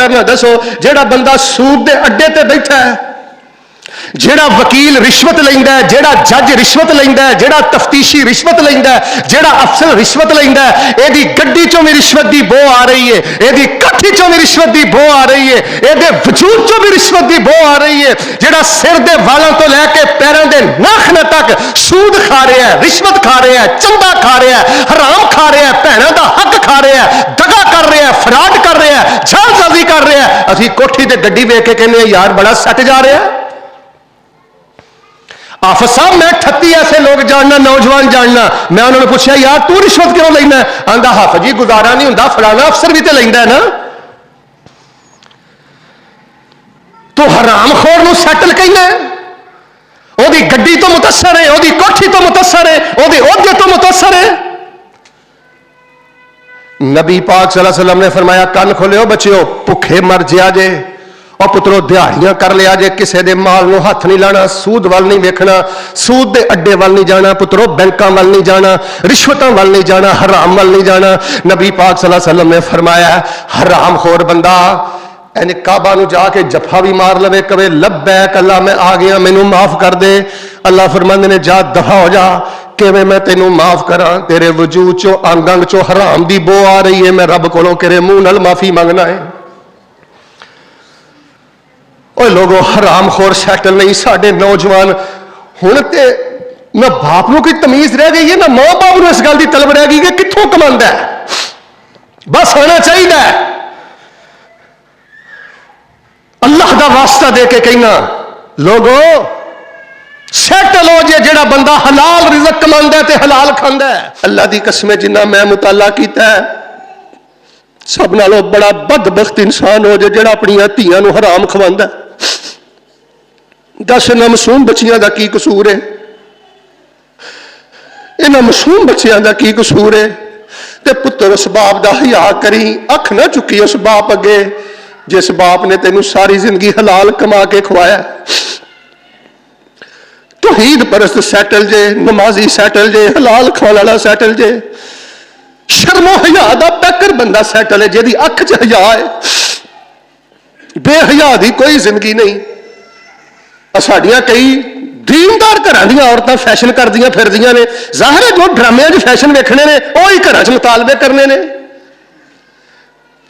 करना। दसो जेड़ा बंदा सूद दे अड्डे ते बैठा है, जेड़ा वकील रिश्वत लैंदा है, जेड़ा जज रिश्वत लैंदा है, जेड़ा तफ्तीशी रिश्वत लैंदा है, जेड़ा अफसर रिश्वत लैंदा है, एदी गड्डी चों भी रिश्वत दी बो आ रही है, एदी कट्ठी चों भी रिश्वत दी बो आ रही है, एदे वजूद चों भी रिश्वत दी बो आ रही है। जेड़ा सिर दे वालों तो लैके पैरों दे नाखने तक सूद खा रहा है, रिश्वत खा रहा है, चंदा खा रहा है, हराम खा रहा है, भैनों दा हक खा रहा है, दगा कर रहा है, फराड कर रहा है, जालसाजी कर रहा है। असीं कोठी ते गड्डी वेख के कहने यार बड़ा सट जा रहा है। आफत साहब मैं 38 ऐसे लोग जानना, नौजवान जानना, मैं उन्होंने पूछा यार तू रिश्वत क्यों लेना? आंदा हाफिज जी गुजारा नहीं होंदा, फलाना अफसर भी तो लेंदा है ना। तो हराम खोर नूं सैटल कहना, ओदी गड्डी तो मुतसर है, ओदी कोठी तो मुतसर है, ओदे ओहदे तो मुतसर है। नबी पाक सल्लल्लाहु अलैहि वसल्लम ने फरमाया कान खोलियो बच्चियो, भुखे मर जिया जे और पुत्रों दिहाड़ियां कर लिया जे, किसी के माल नूं हथ नहीं लाना, सूद वाल नहीं वेखना, सूद के अड्डे वाल नहीं जाना, पुत्रों बैंकों वाल नहीं जाना, रिश्वतों वाल नहीं जाना, हराम वाल नहीं जाना। नबी पाक सल्लल्लाहु अलैहि वसल्लम ने फरमाया हराम खोर बंदा एने काबा नूं जाके जफा भी मार लवे, कवे लब्बैक अल्लाह मैं आ गया मैनू माफ कर दे। अल्लाह फरमांदे ने जा दफा हो जा, किवें मैं तेनू माफ करा, तेरे वजूद चो अंग अंग चो हराम दी बो आ रही है, मैं रब कोलों तेरे मुंह नाल माफी मंगना है। ओए लोगों हराम खोर सैटल नहीं साडे नौजवान। हुण ते ना बाप नूं कोई तमीज रह गई है, ना मां बाप नूं इस गल दी तलब रह गई कि कित्थों कमांदा है, बस होना चाहिए। अल्लाह दा वास्ता दे के कहना लोगों सैटल हो जे, जेड़ा बंदा हलाल रिज़्क कमांदा है ते हलाल खांदा है। अल्लाह दी कसम जिन्ना मैं मुताला कीता है, सब नालों बड़ा बदबख्त इंसान हो जे जेड़ा अपनी धीआं नूं हराम खवांदा है। दस इन्हां मासूम बच्चियां दा की कसूर है? इन्हां मासूम बच्चियां दा की कसूर है? ते पुत्तर उस बाप दा हया करी, अख ना चुकी उस बाप अगे जिस बाप ने तेनू सारी जिंदगी हलाल कमा के खवाया। तौहीद परस्त सैटल जे, नमाजी सैटल जे, हलाल खाने वाला सैटल जे, शर्मो हया दा पैकर बंदा सैटल है, जिहदी अख च हया है, बेहया दी कोई जिंदगी नहीं। साडियां कई दीनदार घरां दीयां औरतां फैशन करदियां फिरदियां ने, जाहिर है जो ड्रामियां च फैशन वेखने ने वही घरां च मुतालबे करने ने।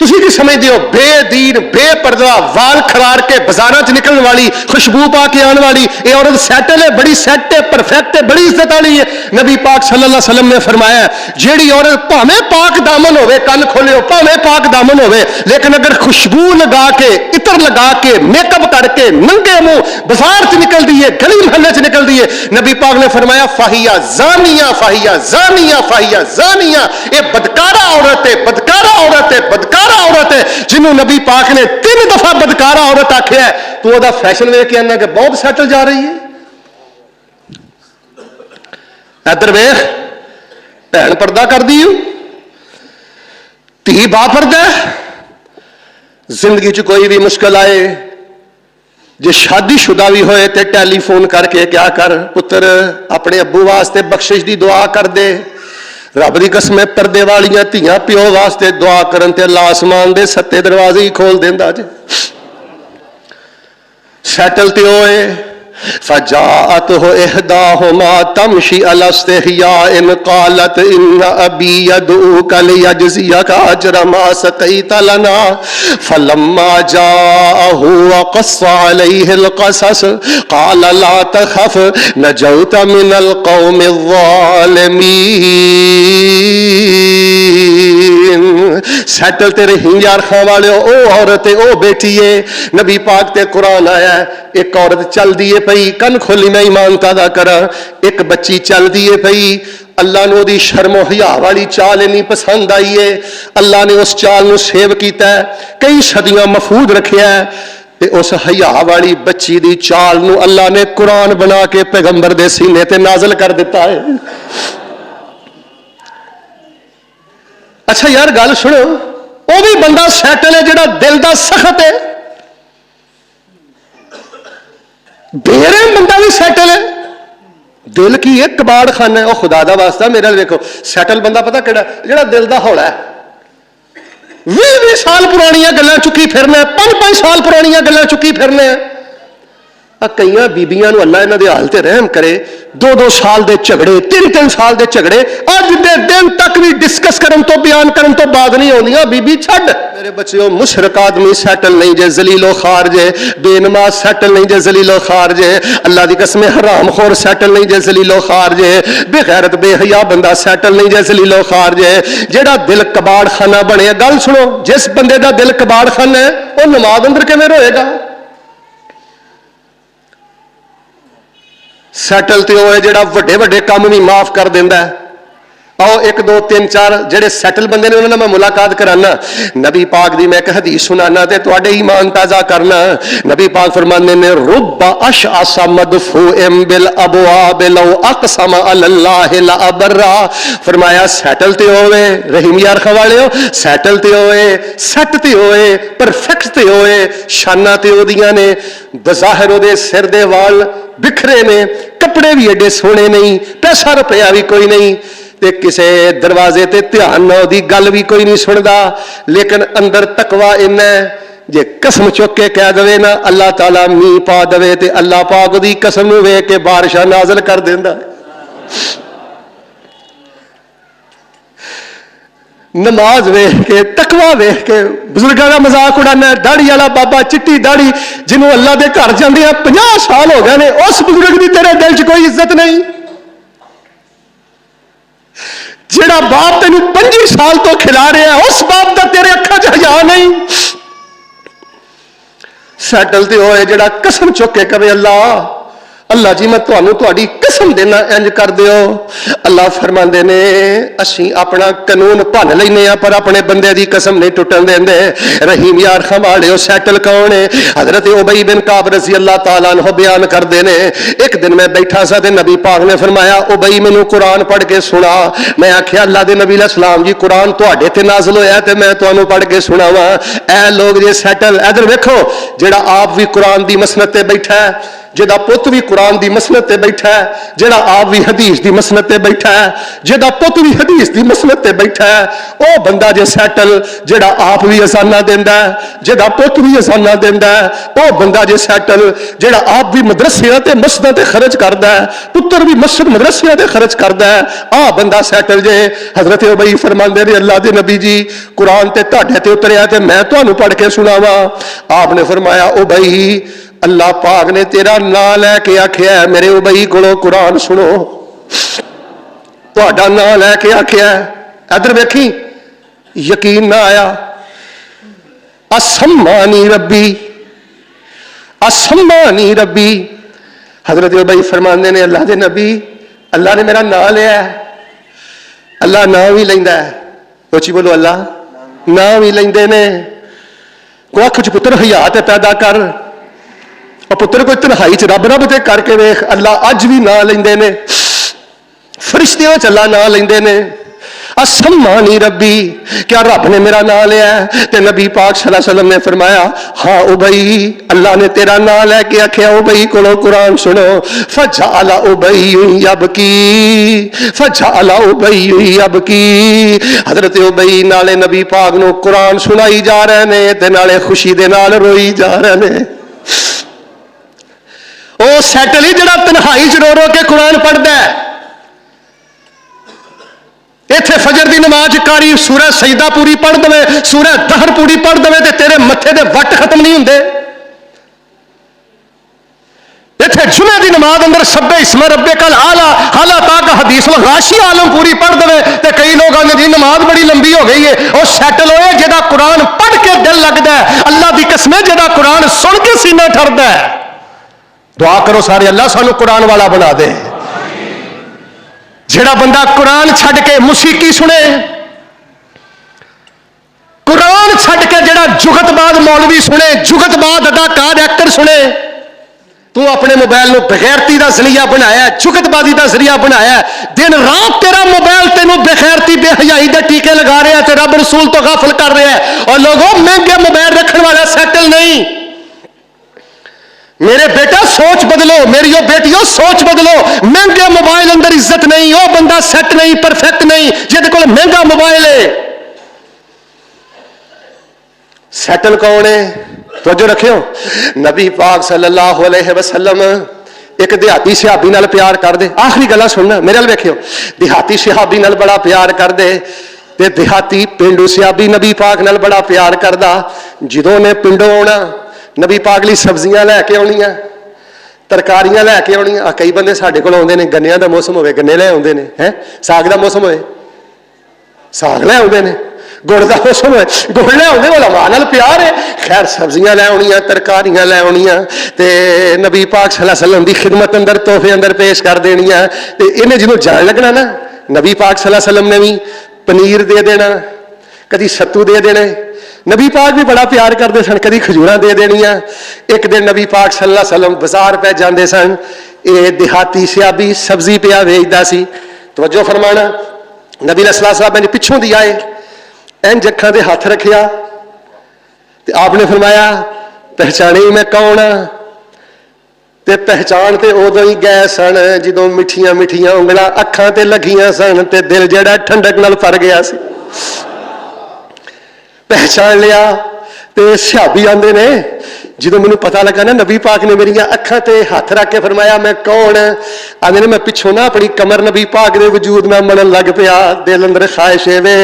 तुसीं की समझदे हो बेदीन बेपर्दा वाल खरार के बाजारां च निकलने वाली, खुशबू पा के आने वाली ये औरत सैटल है, बड़ी सैट है, परफेक्ट है, बड़ी इज्जत वाली है। नबी पाक सल्लल्लाहु अलैहि वसल्लम ने फरमाया जेड़ी औरत भावें पाक दामन होवे, कन खोलियो, भावें पाक दामन होवे, लेकिन अगर खुशबू लगा के, इतर लगा के, मेकअप करके नंगे मुंह बाजार च निकलती है, गली महल्ले च निकलती है, नबी पाक ने फरमाया फाहिया जानिया, फाहिया जानिया, फाहिया जानिया। ये बदकारा औरत है, बदकारा औरत है, बदकारा औरत है, जिन्हों नबी पाक ने 3 दफा बदकारा औरत आख्या है। तो वह फैशन वेख के आना कि बहुत सैटल जा रही है। इधर वेख भैन पर्दा कर दी, धी बा पर्दा। जिंदगी च कोई भी मुश्किल आए, जे शादीशुदा भी होए तो टैलीफोन करके क्या कर पुत्र अपने अब्बू वास्ते बख्शिश की दुआ कर दे। रब की कसम पर्दे वालियां धियां प्यो वास्ते दुआ करन ते अल्लाह आसमान दे 7 दरवाजे ही खोल देंदा जे। सैटल ते होए फजाअत हो इहदाहुमा तमशी अला इस्तिहयाइन कालत इन्न अबी यदऊका लियजज़ियका अजरा मा सक़ैता लना फलम्मा जाअहु वक़स्स अलैहिल क़सस क़ाल ला तख़फ़ नजौता मिनल क़ौमिज़ ज़ालिमीन। सैटल तेरे हिंजार खां वाले ओ औरत ओ बेटी है। नबी पाक ते कुरान आया, एक औरत चल दिए पई, कन खोली मैं ईमान तादा करा, एक बच्ची चल दिए पई। अल्लाह ने ओदी शर्मो हया वाली चाल इन्नी पसंद आई है, अल्लाह ने उस चाल नूं सेव कीता है, कई सदियां महफूज रखिया है। ते उस हया वाली बच्ची दी चाल नूं अल्लाह ने कुरान बना के पैगंबर दे सीने ते नाज़िल कर दिता है। अच्छा यार गल सुनो, वो भी बंदा सैटल है जिहड़ा दिल दा सख्त है, बेरहम बंदा भी सैटल है। दिल की एक कबाड़ खाना है, वो खुदा दा वास्ता मेरे देखो सैटल बंदा पता किहड़ा, जिहड़ा दिल दा हौला है। 20 साल पुरानियां गल्लां चुकी फिरना, 5 साल पुरानियां गल्लां चुकी फिरना। कई बीबियां नूं अल्लाह इन्हां दे हाल ते रहम करे, 2-2 साल दे झगड़े, 3-3 साल दे झगड़े अज दे दिन तक भी डिस्कस करन तो बयान करन तो बाद नहीं आउंदियां। बीबी छड्ड मेरे बच्चों, मुशरक आदमी सैटल नहीं जे, जलीलो खार जे, बेनमाज सैटल नहीं जे, जलीलो खार जे, अल्लाह दी कसम हराम खोर सैटल नहीं जे, जलीलो खार जे, बेगैरत बेहया बंदा सैटल नहीं जे, जलीलो खार जे। जेड़ा दिल कबाड़ खाना बने, गल सुनो, जिस बंदे दा दिल कबाड़ खाना है वो नमाज अंदर किवें रोएगा? सैटल तो है जिहड़ा वड्डे वड्डे काम भी माफ कर दिंदा है। आओ 1 2 3 4 जेडे सैटल बंदे ने उन्होंने मैं मुलाकात कराना। नबी पाक दी मैं एक हदीस सुनाना ते तुहाडे ईमान ताज़ा करना। नबी पाक फरमाते ने रुब्बा अशअसा मदफूअम बिल अबवाब लौ अक़सम अलल्लाह ला अबरा। फरमाया सैटल ते होवे, रहीम यार खवाले हो, सैटल ते होवे, सैट ते होवे, परफेक्ट ते होवे, शाना ते ओदियां ने, बज़ाहिर ओदे सिर दे वाल बिखरे ने, कपड़े भी एडे सोहने नहीं, पैसा रुपया भी कोई नहीं, ते किसे दरवाजे ते ध्यान ना ओदी गल भी कोई नहीं सुनदा, लेकिन अंदर तकवा इन्ना जे कसम चुक के कह दवे ना अल्लाह ताला मींह पा दवे ते अल्लाह पाक दी कसम वेख के बारिशां नाज़िल कर देंदा। नमाज वेख के, तकवा वेख के, बुजुर्गों का मजाक उड़ाना। दाढ़ी वाला बाबा चिट्टी दाढ़ी जिन्हों अल्लाह के घर जांदे 50 साल हो गए ने, उस बुजुर्ग की तेरे दिल च कोई इज्जत नहीं। जेड़ा बाप तेनू 25 साल तो खिला रहा है, उस बाप का तेरे अखां च हया नहीं। सैटल ते होए जेड़ा कसम चुक के कहे अल्लाह अल्लाह जी मैं तुहानू तुहाडी कसम देना इंज कर दिओ। अल्लाह फरमांदे ने असीं अपना कानून भन लैने आ पर अपने बंदे दी कसम नहीं टुटन देंदे। रहीम यार खवालिओ सैटल कौन है? हजरत उबई बिन काब रज़ी अल्लाह तआला अन्हु बयान करदे ने, एक दिन मैं बैठा सा ते नबी पाक ने फरमाया उबई मैनू कुरान पढ़ के सुना। मैं आख्या अल्लाह दे नबी अलैहिस्सलाम जी कुरान तुहाडे ते नाज़िल होया ते मैं तुहानू पढ़ के सुनावां। ऐ लोग जे सैटल इधर वेखो, जेड़ा आप भी कुरान दी मसनद ते बैठा है, जेदा पुत भी कुरान दी मसनद ते बैठा है, जेड़ा आप भी हदीस दी मसनद ते बैठा है, जेदा पुत भी हदीस दी मसनद ते बैठा है, ओ बंदा जे सैटल जेड़ा आप भी असाना देंदा है, जेदा पुत भी असाना देंदा है, ओ बंदा जे सैटल जेड़ा आप भी मदरसियां ते मस्जिदां ते खर्च करदा है, पुत्र भी मस्जिद मदरसियां ते खर्च करदा है, आ बंदा सैटल जे। हजरत उबई फरमांदे ने अल्लाह दे नबी जी कुरान ते तुहाडे ते उतरिया ते मैं तुहानू पढ़ के सुनावां। आपने फरमाया उबई अल्लाह पाक ने तेरा नाम लैके आख्या मेरे उबई कोलों कुरान सुनो, तुहाडा नाम लैके आख्या। इधर वेखी, यकीन ना आया। असम्मानी रब्बी, असम्मानी रब्बी। हजरत उबई फरमांदे ने अल्लाह दे नबी अल्लाह ने मेरा नाम लिया। अल्लाह नाम भी लैंदा है, सोची बोलो अल्लाह नाम भी लैंदे ने। को अख च पुत्र हया ते पैदा कर, और पुत्र कोई तन्हाई च रब रब ते करके वेख। अल्लाह अज भी ना लेंदे ने, फरिश्तियां च अल्लाह ना लेंदे ने। असम्मानी रब्बी, क्या रब ने मेरा नाम लिया? ते नबी पाक सल्लल्लाहु अलैहि वसल्लम ने फरमाया हाँ उबई अल्लाह ने तेरा नाम लैके आख्या उबई कोलों कुरान सुनो। फजअला उबई यबकी, फजअला उबई यबकी। हजरत उबई नाले नबी पाक नूं कुरान सुनाई जा रहे ने ते नाले खुशी दे नाल रोई जा रहे ने। ओ सैटल ही जड़ा तन्हाई च रो रो के कुरान पढ़दा है। इत्थे फजर दी नमाज कारी सूरह सजदा पूरी पढ़ दवे, सूरह दहर पूरी पढ़ दवे ते तेरे मत्थे दे वट खत्म नहीं हुंदे। इत्थे जुमे दी नमाज अंदर सब्बे इस्म रब्बे कल आला हाला ताक हदीस गाशी आलम पूरी पढ़ दवे ते कई लोग आंदे जी नमाज बड़ी लंबी हो गई है। ओ सैटल होए जेदा कुरान पढ़ के दिल लगदा है, अल्लाह दी कसम जेदा कुरान सुन के सीना ठरदा है। दुआ करो सारे अल्लाह सानू कुरान वाला बना दे। जेड़ा बंदा कुरान छड़ के मुसीकी सुने, कुरान छड़ के जेड़ा जुगतबाद मौलवी सुने, जुगतबाद अदाकार एक्टर सुने, तू अपने मोबाइल को बेगैरती का जरिया बनाया, जुगतबाजी का जरिया बनाया। दिन रात तेरा मोबाइल तेन बेगैरती बेहयाई के टीके लगा रहा है, रब रसूल तो गाफिल कर रहा है। और लोगों महंगे मोबाइल रखने वाला सैटल नहीं। मेरे बेटा सोच बदलो, मेरी ओ बेटियों सोच बदलो। महंगे मोबाइल अंदर इज्जत नहीं, वो बंदा सेट नहीं, परफेक्ट नहीं जिहदे कोल महंगा मोबाइल है। सैटल कौन है? तवज्जो रखियो, नबी पाक सल्लल्लाहु अलैहि वसल्लम एक देहाती सहाबी नाल प्यार करदे। आखिरी गल्लां सुनना मेरे नाल वेखियो, देहाती सहाबी नाल बड़ा प्यार करदे ते देहाती पिंडू सहाबी नबी पाक नाल बड़ा प्यार करदा। जदों ने पिंडों आउणा नबी पाक लई सब्जियां लैके आउणियां, तरकारियां लैके आउणियां। कई बंदे साडे कोल आउंदे ने, गन्नियां दा मौसम होवे गन्ने ले आउंदे ने, है साग दा मौसम होवे साग ले आउंदे ने, गुड़ का मौसम है गुड़ ले आउंदे। वाला मां नाल प्यार है। खैर सब्जियां ले आउणियां, तरकारियां ले आउणियां ते नबी पाक सल्लल्लाहु अलैहि वसल्लम दी खिदमत अंदर तोहफे अंदर पेश कर देनियां। ते इन्हें जिन्हों जान लगना ना, नबी पाक सल्लल्लाहु अलैहि वसल्लम ने भी पनीर दे देना, कदी सत्तू दे देने। नबी पाक भी बड़ा प्यार करते सन, कदी खजूरां दे देनियां। एक दिन नबी पाक सल्लल्लाहु अलैहि वसल्लम बाजार पे जाते सन, ये देहाती सहाबी सब्जी पिया वेचदा सी। तवज्जो फरमाना, नबी सल्लल्लाहु अलैहि वसल्लम पिछों दी आए, इंज अखां ते हथ रखिया ते आपने फरमाया पहचाने मैं कौन हाँ? ते पहचान ते उदों ही गए सन जदों मिठियां मिठियां उंगलां अखां ते लगियां सन ते दिल जिहड़ा ठंडक नाल भर गया सी। पहचान लिया ते सहाबी आंदे ने, जदों मैनूं पता लगा ना नबी पाक ने मेरिया अखां ते हथ रख के फरमाया मैं कौन? आंदे ने मैं पिछों ना अपनी कमर नबी पाक दे वजूद में मलन लग पिया। दिल अंदर ख्वाहिश वे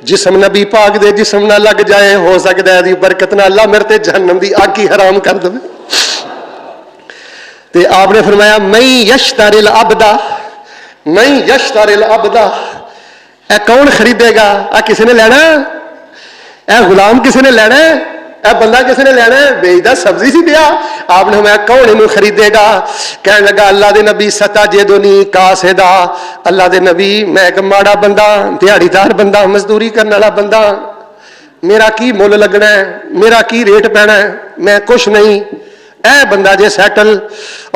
जिसम नबी पाक दे जिसम ना लग जाए, हो सकता है दी बरकत नाल अल्लाह मेरे ते जहन्नम दी आग ही हराम कर दे। ते आपने फरमाया मैं यश्तरिल अब्दा, मैं यश्तरिल अब्दा, ए कौन खरीदेगा? आ किसी ने लेना? ए गुलाम किसी ने लेना? ए बंदा किसी ने लेना? बेचदा सब्जी सी पिया। आपने फरमाया कौन इनू खरीदेगा? कहने लगा अल्लाह दे नबी सताजेदुनी कासिदा, अल्लाह दे नबी मैं एक माड़ा बंदा, दिहाड़ीदार बंदा, मजदूरी करने वाला बंदा, मेरा की मुल लगना है, मेरा की रेट पैना है? मैं कुछ नहीं। ए बंदा जे सैटल,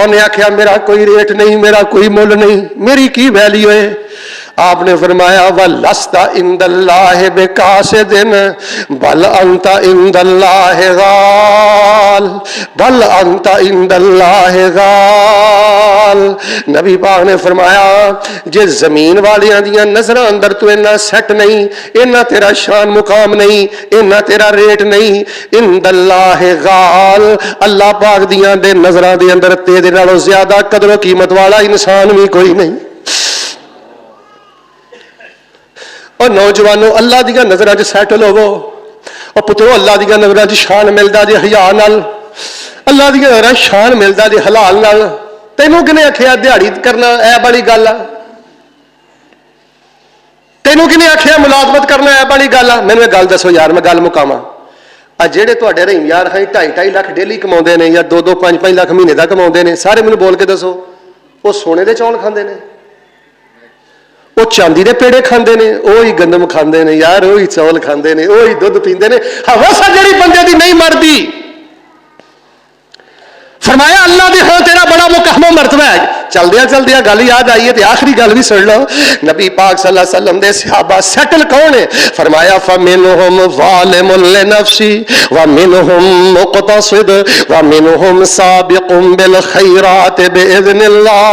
उन्हें आख्या मेरा कोई रेट नहीं, मेरा कोई मुल नहीं, मेरी की वैल्यू है? आपने फरमाया वलस्ता इंदल्लाह बिकासिदिन बल अंता इंदल्लाह गाल, बल अंता इंदल्लाह गाल। नबी पाक ने फरमाया जे जमीन वालियां दियां नजरां अंदर तू इन्ना सेट नहीं, इन्ना तेरा शान मुकाम नहीं, इन्ना तेरा रेट नहीं, इंदल्लाह गाल, अल्लाह पाक दियां दे नजरां दे अंदर तेरे नालों ज्यादा कदर कीमत वाला इंसान भी कोई नहीं। और नौजवानों अल्लाह दी नजरां च सैटल होवो। और पुत्रो अल्लाह दी नजरां च शान मिलदा जे हया नाल, अल्लाह दी नजरां शान मिलदा जे हलाल नाल। तैनूं किने आख्या दिहाड़ी करना ऐ बड़ी गल आ? तैनूं किने आख्या मुलाजमत करना ऐ बड़ी गल आ? मैनूं गल दसो यार, मैं गल मुकावां। आ जेड़े तुहाडे रहीम यार हैं 2.5 लाख डेली कमाउंदे ने या 2-2 5-5 लाख महीने दा कमाउंदे ने, सारे मैनूं बोल के दसो वो सोने दे चौल खांदे ने, वो चांदी दे पेड़े खांदे ने, वही गंदम खांदे ने यार, वही चौल खांदे ने, वही दुध पींदे ने। हवस आ जिहड़ी बंदे दी नहीं मरदी। फरमाया अल्लाह दे हां तेरा बड़ा मुकाम मरतबा है। चलदियां चलदियां गल याद आई है ते आखिरी गल भी सुन लो। नबी पाक सल्लल्लाहु अलैहि वसल्लम दे सहाबा सैटल कौन है? फरमाया फमिनहुम ज़ालिमुन लिनफ्सी व मिनहुम मुक़तसिद व मिनहुम साबिकुम बिल खैरात बिइज़्निल्लाह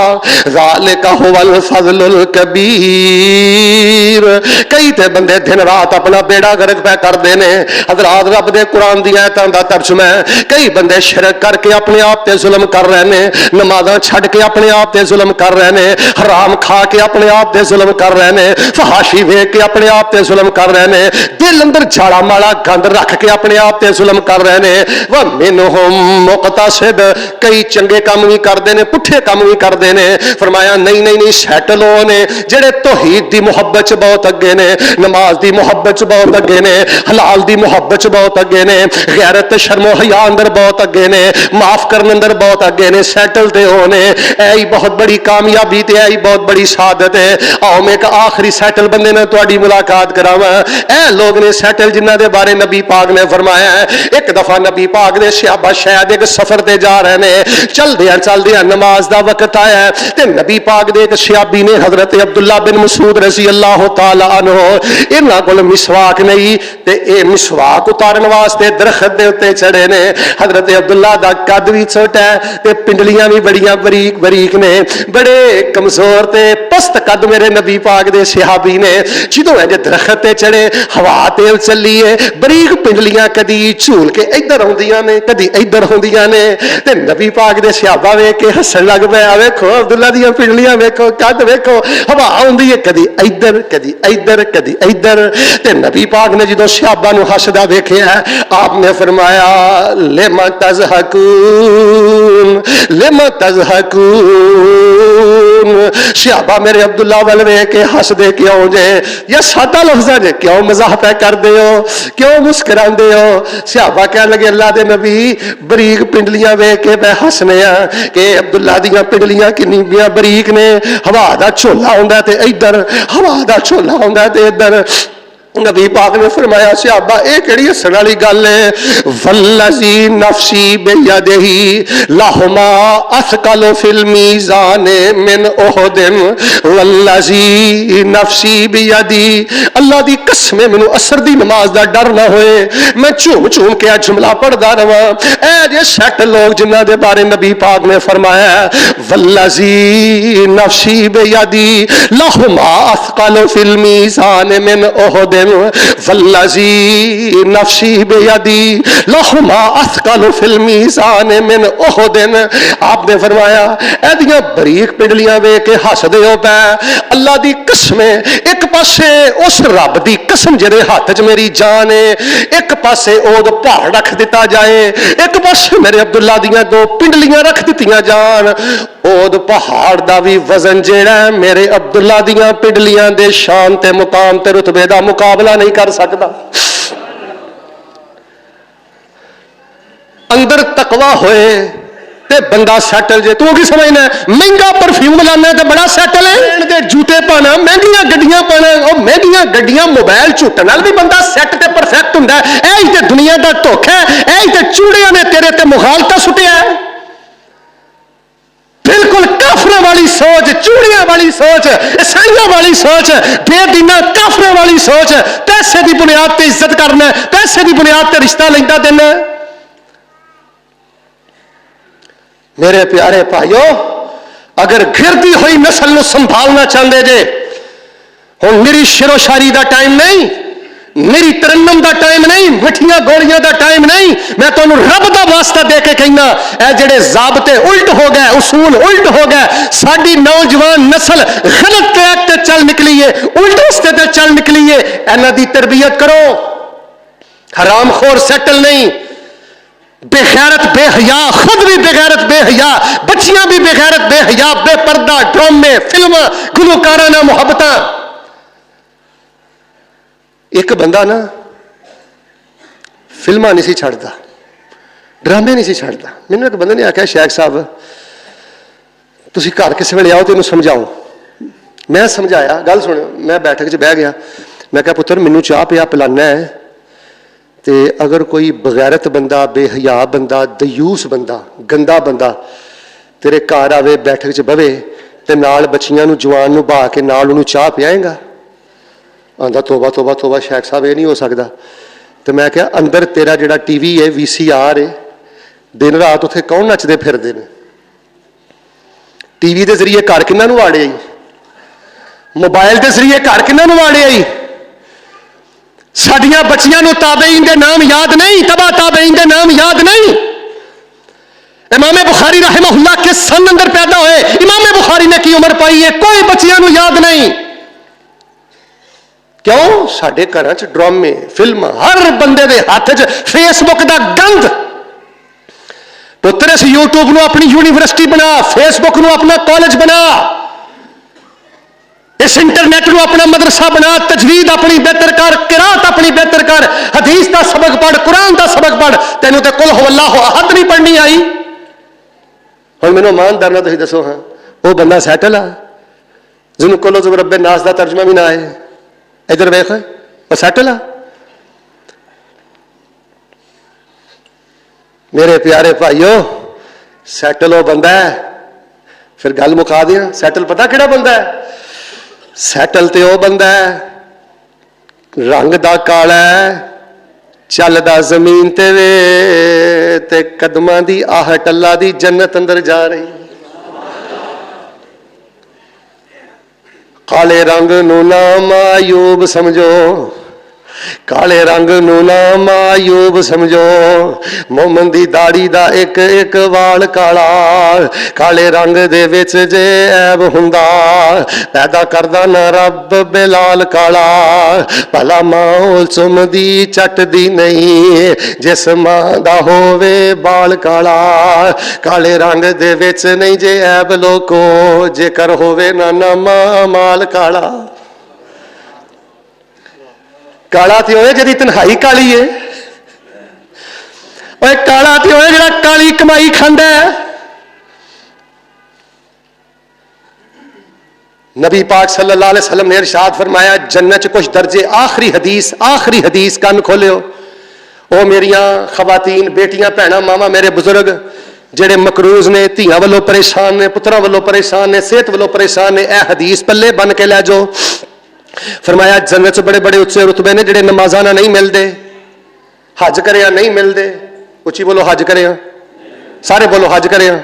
ज़ालिका हुवल फ़ज़लुल कबीर। कई ते बंदे दिन रात अपना बेड़ा गर्क पे करदे ने। हज़रात रब दे कुरान दी आयतां दा तर्जुमा है। कई बंदे शिरक करके अपने आप ते जुल्म कर रहे ने, नमाज़ां छड्ड के अपने आप ते जुल्म कर रहे ने, हराम खा के अपने आप ते जुल्म कर रहे ने, फहाशी वेख के अपने आप ते जुल्म कर रहे ने, दिल अंदर झाड़ा माड़ा गंद रख के अपने आप ते जुल्म कर रहे ने। व मिनहुम मुक़तसिद, कई चंगे काम भी करते हैं, पुठे काम भी करते हैं। फरमाया नहीं नहीं नहीं, सैटल हो ने जेड़े तौहीद दी मुहब्बत च बहुत अगे ने, नमाज दी मुहब्बत च बहुत अगे ने, हलाल दी मुहब्बत च बहुत अगे ने, गैरत शर्मो हया अंदर बहुत अगे ने, माफ करने अंदर बहुत अगे ने। सैटल ते होने ऐ बहुत बड़ी कामयाबी ते ऐ बहुत बड़ी सादत है। आओ मैं एक आखिरी सैटल बंदे ने तुहाडी मुलाकात करावां। ऐ लोग ने सैटल जिन्हां दे बारे नबी पाक ने फरमाया है। एक दफा नबी पाक दे सहाबा शायद एक सफर ते जा रहे ने, चलदियां नमाज दा वक्त आया ते नबी पाक दे एक सहाबी ने हजरत अब्दुल्ला बिन मसूद रज़ी अल्लाह तआला अन्हु, इन्हां कोल मिसवाक नहीं ते ए मिसवाक उतारन वास्ते दरख्त दे उत्ते चढ़े ने। हजरत अब्दुल्ला दा कद भी छोटा है ते पिंडलियां भी बड़ियां बरीक बरीक ने। बड़े कमजोर ते पस्त कद मेरे नबी पाक दे सहाबी ने जो इंज दरखत ते चढ़े हवा तेल चली है बरीक पिंडलियां कदी झूल के इधर आउंदियां ने कदी इधर आउंदियां ने ते नबी पाक दे सहाबा वेख के हसन लग पिया वेखो अब्दुल्ला दियां पिंडलियां वेखो कद वेखो हवा आउंदी है कदी इधर कदी इधर कदी इधर ते नबी पाक ने जो सहाबा नूं हसदा वेखिया आपने फरमाया लिमा तज़हकून लिमा तज़हकून सहाबा मेरे अब्दुल्ला वल वेख के हसदे क्यों जे या सादा लफ्ज़ां जे क्यों मज़ाक पे करदे हो क्यों मुस्कुरांदे हो सहाबा कह लगे अल्लाह दे नबी बरीक पिंडलियां वेख के मैं हसने कि अब्दुल्ला दियां पिंडलियां किन्नी बरीक ने हवा दा झोला हुंदा ते इधर हवा दा झोला हुंदा ते इधर नबी पाक ने फरमाया सहाबा ये केड़ी हसन वाली गल है वल्लज़ी नफ्सी बियदिही लहुमा अथकल फिल मीज़ान मिन उहुदिन वल्लज़ी नफ्सी बियदी अल्लाह दी कसम मैनू असर दी नमाज दा डर ना होए मैं झूम झूम के जुमला पढ़दा रवां ऐ जे सैट लोग जिन्हां दे बारे नबी पाक ने फरमाया वल्लज़ी नफ्सी बियदी लहुमा अथकल फिल मीज़ान मिन उहुदिन वल्लज़ी नफ्सी बियदी लहुमा अथकल फिल मीज़ान मिन उहुदिन आपने फरमाया एदियां बरीक पिंडलियां वेख के हसदे हो पै अल्लाह दी कसम एक पासे उस रब दी कसम जेदे हाथ च मेरी जान है एक पासे ओद पहाड़ रख दिता जाए एक पासे मेरे अब्दुल्ला दियां दो पिंडलियां रख दित्तियां जान ओद पहाड़ दा भी वजन जेड़ा मेरे अब्दुल्ला दियां पिंडलियां दे शान ते मुकाम ते रुतबे दा मुकाबला नहीं कर सकता अंदर तकवा होए ते बंदा सैटल जे तू की समझना महंगा परफ्यूम लाना तो बड़ा सैटल है दे जूते पाना महंगियां गड्डियां पाना और महंगियां गड्डियां मोबाइल झूठन नाल भी बंदा सैट ते परफेक्ट हुंदा है ऐ ही ते दुनिया दा धोखा है ऐ ही ते चूड़ियां ने तेरे ते मुखालता सुटिया है बिल्कुल काफरों वाली सोच चूड़ियां वाली सोच ईसाइयों वाली सोच बेदीना काफरों वाली सोच पैसे की बुनियाद पर इज्जत करना पैसे की बुनियाद पर रिश्ता लेंदा देना मेरे प्यारे भाइयों अगर घिरती हुई नस्ल को संभालना चाहते जे हुण मेरी शेरो शायरी का टाइम नहीं मेरी तरन्नम का टाइम नहीं मिठिया गोलियां का टाइम नहीं मैं तुहानू रब का वास्ता दे के कहना ए जेड़े ज़ाबते उल्ट हो गए उसूल उल्ट हो गए साडी नौजवान नस्ल गलत ट्रैक ते चल निकली है उल्ट रस्ते ते चल निकली है इन्हां दी तरबियत करो हरामखोर सैटल नहीं बेगैरत बेहया खुद भी बेगैरत बेहया बच्चियां भी बेगैरत बेहया बेपर्दा ड्रामे फिल्म गुलकाराना मुहब्बत एक बंदा ना फिल्मां नहीं सी छड्डदा ड्रामे नहीं सी छड्डदा मैनूं एक बंदे ने आख्या शेख साहब तुसीं घर किस वेले आओ तो इहनूं समझाओ मैं समझाया गल सुणिओ मैं बैठक च बह गया मैं कहा पुत्तर मैनूं चाह पिया पिलाना है तो अगर कोई बगैरत बंदा बेहया बंदा दयूस बंदा गंदा बंदा तेरे घर आवे बैठक च बवे तो नाल बच्चियां नूं जवान नूं बहा के नाल उहनूं चाह पियाएगा आंदा तोबा तोबा तोबा शेख साहब ये नहीं हो सकता तो मैं क्या अंदर तेरा जिहड़ा टीवी है VCR है दिन रात उत्थे कौन नचदे फिरदे ने टीवी के जरिए घर किन्हां नूं वाड़े आई मोबाइल के जरिए घर किन्हां नूं वाड़े आई साडियां बच्चियां नूं ताबेईन दे नाम याद नहीं तबा ताबेईन दे नाम याद नहीं इमाम बुखारी रहमहुल्लाह किस सन अंदर पैदा होए इमाम बुखारी ने की उम्र पाई है कोई बच्चियां नूं याद नहीं क्यों साडे घरां च ड्रामे फिल्म हर बंदे दे हाथ च फेसबुक दा गंद पुत्तर इस यूट्यूब नूं अपनी यूनिवर्सिटी बना फेसबुक नूं अपना कॉलेज बना इस इंटरनेट नूं अपना मदरसा बना तजवीद अपनी बेहतर कर किरात अपनी बेहतर कर हदीस का सबक पढ़ कुरान का सबक पढ़ तैनूं ते कुल हुवल्लाहु अहद नहीं पढ़नी आई हुण मैनूं ईमानदार नाल तुसीं दसो हाँ वो बंदा सैटल आ जिन्होंने कुल उज़ु रब्बे नास का तर्जमा भी ना आए इधर वेख वो सैटल आ मेरे प्यारे भाइयों सैटल वो बंदा है फिर गल मुका दिया सैटल पता किहड़ा बंदा है सैटल तो वह बंदा है रंग दा काला है चलदा जमीन ते वे ते कदमां दी आहट अल्लाह दी जन्नत अंदर जा रही काले रंग नूं ना मायूब समझो, काले रंग नूं ना मायूब समझो, मोमन दी दाड़ी दा एक एक वाल काला, काले रंग दे विच जे ऐब हुंदा पैदा करदा ना रब बिलाल काला, भला मां चुमदी चटदी नहीं जिस मां दा होवे बाल काला, काले रंग दे विच नहीं जे ऐब लोको जेकर होवे ना मां माल काला। काला तो होए जिहदी तन्हाई काली है, और काला तो होए जिहड़ा काली कमाई खांदा है। नबी पाक सल्लल्लाहु अलैहि वसल्लम ने इरशाद फरमाया जन्नत कुछ दर्जे, आखिरी हदीस कान खोलियो ओ मेरियां खवातीन बेटियां भैणां मावां मेरे बुजुर्ग जेड़े मकरूज ने, धियां वालों परेशान ने, पुत्रां वालों परेशान ने, सेहत वालों परेशान ने, यह हदीस पल्ले बन के लै जाओ। फरमाया जन्नत बड़े बड़े उच्चे रुतबे ने जेड़े नमाज़ां नाल नहीं मिलते, हज करिया नहीं मिलते, उच्ची बोलो हज करिया, सारे बोलो हज करिया,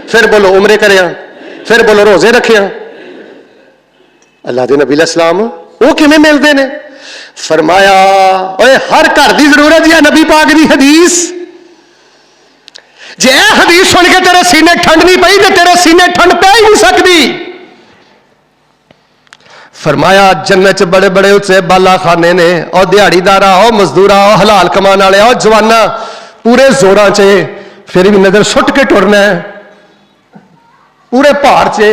फिर बोलो उमरे करिया, फिर बोलो रोजे रखिया। अल्लाह दे नबी अलैहिस्सलाम वो किवें मिलते ने? फरमाया ओए हर घर की जरूरत है नबी पाक की हदीस, जे हदीस सुन के तेरे सीने ठंड नहीं पई तो तेरे सीने ठंड पै ही नहीं सकती। फरमाया जन्नत च बड़े बड़े उच्चे बाला खाने ने, और दिहाड़ीदार आओ, मजदूर आओ, हलाल कमान वाले आओ, जवाना पूरे जोरां च फिर भी नजर सुट के टुरना है, पूरे भार च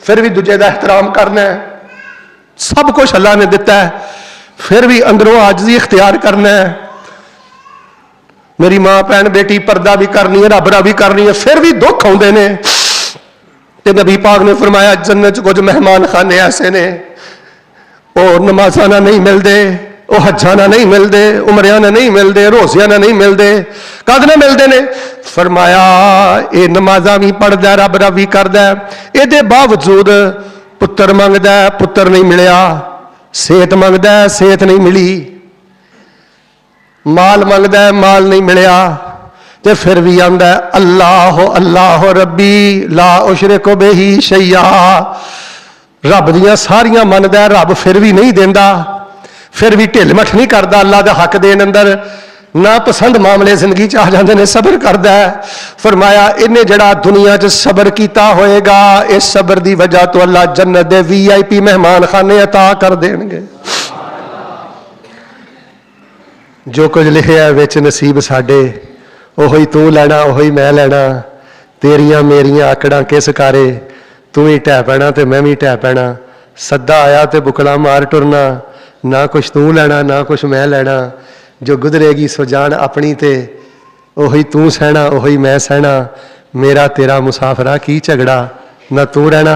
फिर भी दूजे का एहतराम करना है, सब कुछ अल्लाह ने दिता है, फिर भी अंदरों आजिज़ी इख्तियार करना है। मेरी मां भैन बेटी पर्दा भी करनी है, रब दा भी करनी है, फिर भी दुख आउंदे ने। ते नबी पाक ने फरमाया जन्नत कुछ मेहमान खाने ऐसे ने और नमाज़ां ना नहीं मिलते, वो हज्जां ना नहीं मिलते, उमरियां ना नहीं मिलते, रोज़ियां ना नहीं मिलते, कद ना मिलते ने? फरमाया ये नमाज़ां भी पढ़दा, रब रब भी करदा, इहदे बावजूद पुत्र मंगदा, पुत्र नहीं मिलिया, सेहत मंगदा, सेहत नहीं मिली, माल मंगदा, माल नहीं मिलिया, ते फिर भी आंदा अल्लाह अल्लाह रब्बी ला उशरिकु बिही शैया, रब दियां सारियां मनदा, रब फिर भी नहीं देंदा, फिर भी ढिल मठ नहीं करता अल्लाह का हक देने अंदर, ना पसंद मामले जिंदगी आ जाते हैं, सबर करता है। फरमाया इन्हें जड़ा दुनिया च सबर किया होएगा, इस सबर की वजह तो अल्लाह जन्नत दे VIP मेहमान खाने अता कर देंगे। जो कुछ लिखा है विच नसीब साडे, ओही तू लैना ओही मैं लैना, तेरियां मेरियां आकड़ां किस कारे, तू ही ढह पैना तो मैं भी ढह पैना, सद्दा आया तो बुकला मार टुरना, ना कुछ तू लैना ना कुछ मैं लैना, जो गुजरेगी सो जान अपनी ते, ओही तू सहना ओही मैं सहना, मेरा तेरा मुसाफरा की झगड़ा, ना तू रहना